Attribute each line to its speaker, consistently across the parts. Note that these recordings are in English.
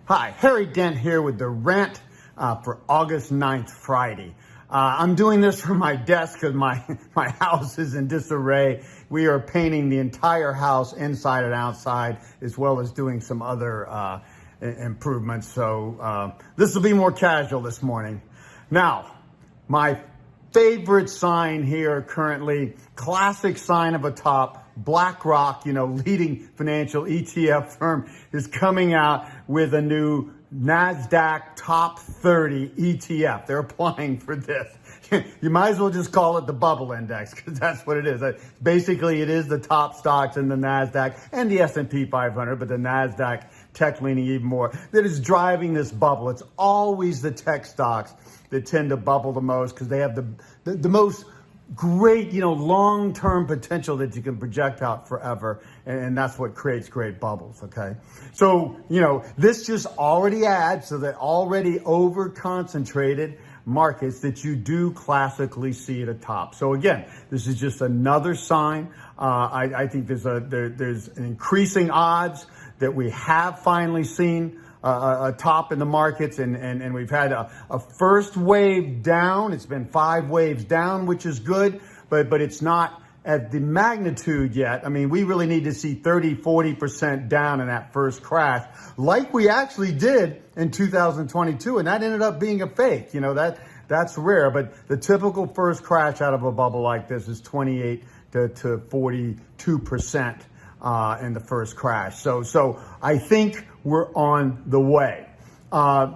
Speaker 1: Hi, Harry Dent here with the Rant for August 9th, Friday. I'm doing this from my desk because my house is in disarray. We are painting the entire house inside and outside, as well as doing some other improvements. So this will be more casual this morning. Now, my favorite sign here currently, classic sign of a top, BlackRock, leading financial ETF firm, is coming out with a new NASDAQ top 30 ETF. They're applying for this. You might as well just call it the bubble index, because that's what it is. Basically, it is the top stocks in the NASDAQ and the S&P 500, but the NASDAQ tech leaning even more, that is driving this bubble. It's always the tech stocks that tend to bubble the most because they have the most great, long-term potential that you can project out forever. And that's what creates great bubbles, okay? So, this just already adds to the already over-concentrated markets that you do classically see at a top. So again, this is just another sign. I think there's an increasing odds that we have finally seen a top in the markets, and we've had a first wave down. It's been 5 waves down, which is good, but it's not at the magnitude yet. I mean, we really need to see 30-40% down in that first crash, like we actually did in 2022, and that ended up being a fake. That's rare, but the typical first crash out of a bubble like this is 28 to 42% in the first crash. So I think we're on the way. The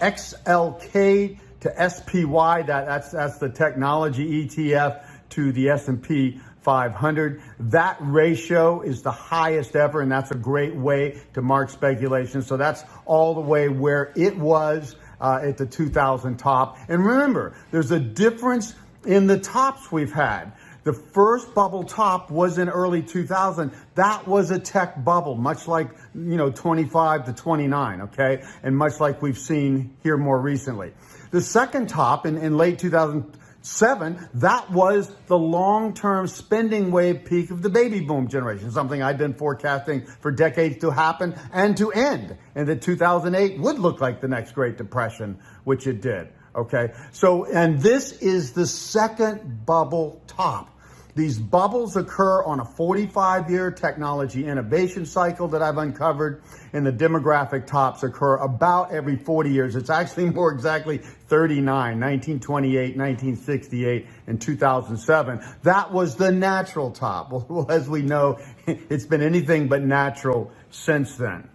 Speaker 1: XLK to SPY, that's the technology ETF to the S&P 500. That ratio is the highest ever, and that's a great way to mark speculation. So that's all the way where it was at the 2000 top. And remember, there's a difference in the tops we've had. The first bubble top was in early 2000. That was a tech bubble, much like, 25 to 29, okay? And much like we've seen here more recently. The second top in late 2007, that was the long-term spending wave peak of the baby boom generation, something I've been forecasting for decades to happen and to end. And that 2008 would look like the next Great Depression, which it did, okay? So, and this is the second bubble top. These bubbles occur on a 45-year technology innovation cycle that I've uncovered, and the demographic tops occur about every 40 years. It's actually more exactly 39, 1928, 1968, and 2007. That was the natural top. Well, as we know, it's been anything but natural since then.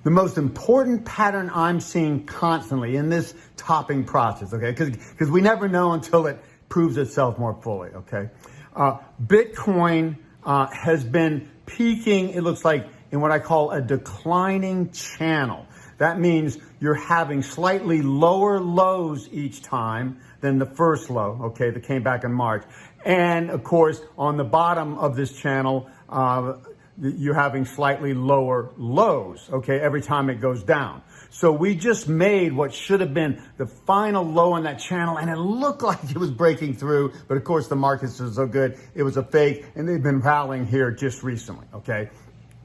Speaker 1: The most important pattern I'm seeing constantly in this topping process, okay, because we never know until it proves itself more fully, okay? Bitcoin has been peaking, it looks like, in what I call a declining channel. That means you're having slightly lower lows each time than the first low, okay, that came back in March. And, of course, on the bottom of this channel, you're having slightly lower lows, okay, every time it goes down. So we just made what should have been the final low in that channel, and it looked like it was breaking through, but of course the markets are so good, it was a fake, and they've been rallying here just recently, okay?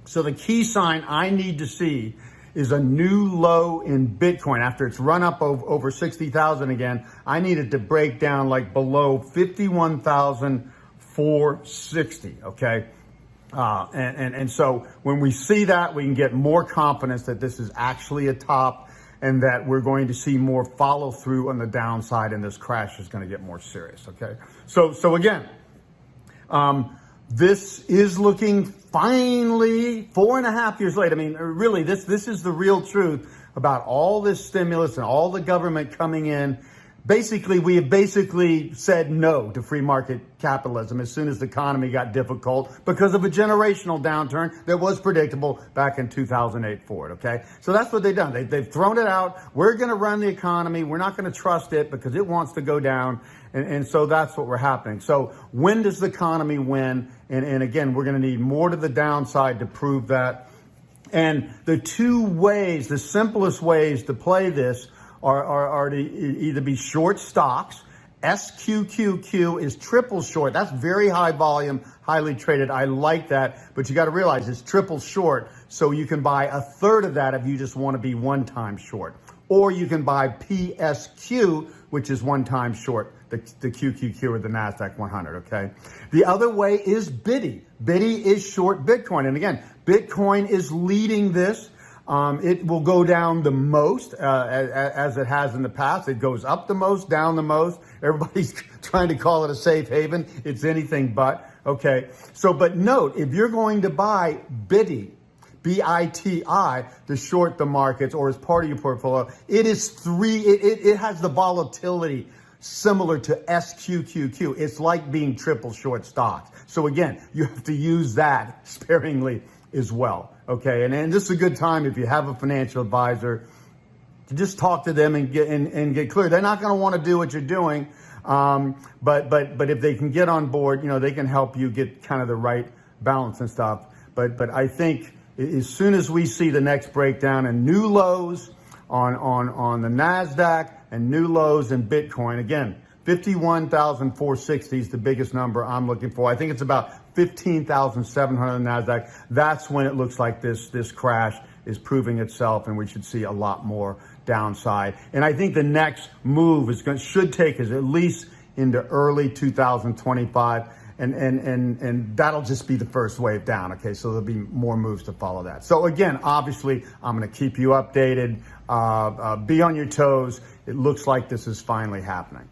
Speaker 1: So the key sign I need to see is a new low in Bitcoin. After it's run up over 60,000 again, I need it to break down like below 51,460, okay? And so when we see that, we can get more confidence that this is actually a top and that we're going to see more follow through on the downside, and this crash is going to get more serious. Okay. So again, this is looking finally 4.5 years late. I mean, really, this is the real truth about all this stimulus and all the government coming in. Basically, we have said no to free market capitalism as soon as the economy got difficult because of a generational downturn that was predictable back in 2008 forward, okay? So that's what they've done. They've thrown it out. We're going to run the economy. We're not going to trust it because it wants to go down. And so that's what we're happening. So when does the economy win? And again, we're going to need more to the downside to prove that. And the two ways, the simplest ways to play this are to either be short stocks SQQQ is triple short. That's very high volume, highly traded. I like that, but you got to realize it's triple short, so you can buy a third of that if you just want to be one time short. Or you can buy PSQ, which is one time short, the QQQ or the NASDAQ 100, okay? The other way is Biddy. Biddy is short Bitcoin. And again, Bitcoin is leading this. It will go down the most, as it has in the past. It goes up the most, down the most. Everybody's trying to call it a safe haven. It's anything but, okay? So, but note, if you're going to buy Biddy, BITI, to short the markets or as part of your portfolio, it has the volatility similar to SQQQ. It's like being triple short stocks. So again, you have to use that sparingly as well. Okay, and this is a good time if you have a financial advisor to just talk to them and get clear. They're not going to want to do what you're doing, but if they can get on board, they can help you get kind of the right balance and stuff. But I think as soon as we see the next breakdown and new lows on the NASDAQ and new lows in Bitcoin, again, 51,460 is the biggest number I'm looking for. I think it's about 15,700 on NASDAQ. That's when it looks like this crash is proving itself, and we should see a lot more downside. And I think the next move should take us at least into early 2025, and that'll just be the first wave down. Okay, so there'll be more moves to follow that. So again, obviously, I'm going to keep you updated. Be on your toes. It looks like this is finally happening.